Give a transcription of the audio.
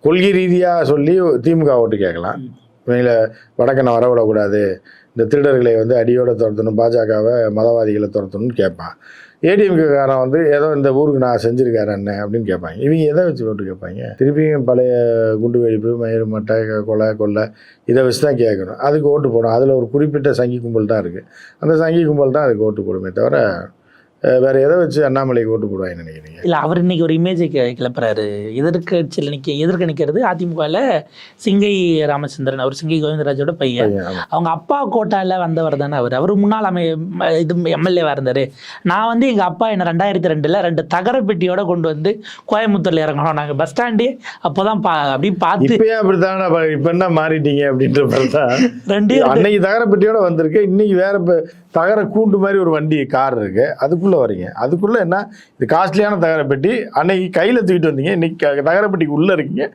கொள்கை ரீதியாக சொல்லி திமுக ஓட்டு கேட்கலாம். இவங்களை வடக்கனை வரவிடக்கூடாது, இந்த திருடர்களை வந்து அடியோடு துரத்தணும், பாஜகவை மதவாதிகளை துரத்தணும்னு கேட்பான். ஏடிஎம்கேக்காரன் வந்து ஏதோ இந்த ஊருக்கு நான் செஞ்சுருக்காரு அண்ணன் அப்படின்னு கேட்பாங்க. இவங்க எதை வச்சு ஓட்டு கேட்பாங்க? திருப்பியும் பழைய குண்டு வெடிப்பு, மயிறு மட்டை, கொலை இதை வச்சு தான் கேட்கணும். அதுக்கு ஓட்டு போடும். அதில் ஒரு குறிப்பிட்ட சங்கி கும்பல் தான் இருக்குது. அந்த சங்கி கும்பல் தான் அதுக்கு ஓட்டு போடுமே தவிர வேறு எதை வச்சு அண்ணாமலைக்கு ஓட்டு போடுவாங்கன்னு நினைக்கிறீங்க? இல்லை, அவர் இன்னைக்கு ஒரு இமேஜை கிளப்புறாரு. எதிர்க்க நிற்கிறது அதிமுகவில் சிங்கை ராமச்சந்திரன், அவர் சிங்கை கோவிந்தராஜோட பையன். அவங்க அப்பா கோட்டாவில் வந்தவர் தானே அவர் முன்னாள் இது எம்எல்ஏவாக இருந்தார். நான் வந்து எங்கள் அப்பா என்னை 2002 2 தகர பெட்டியோட கொண்டு வந்து கோயம்புத்தூரில் இறங்கணும். நாங்கள் பஸ் ஸ்டாண்டே அப்போ தான் அப்படி பார்த்து இப்போயே அப்படித்தானே, இப்போ என்ன மாறிட்டீங்க அப்படின்ற மாதிரி தான். அன்னைக்கு தகர பெட்டியோட வந்திருக்கு, இன்னைக்கு வேற தகர கூண்டு மாதிரி ஒரு வண்டி கார் இருக்கு, அதுக்குள்ளே வரீங்க. அதுக்குள்ளே என்ன, இது காஸ்ட்லியான தகர பெட்டி. அன்னைக்கு கையில் தூக்கிட்டு வந்தீங்க, இன்னைக்கு தகர பெட்டிக்கு உள்ளே இருக்கீங்க,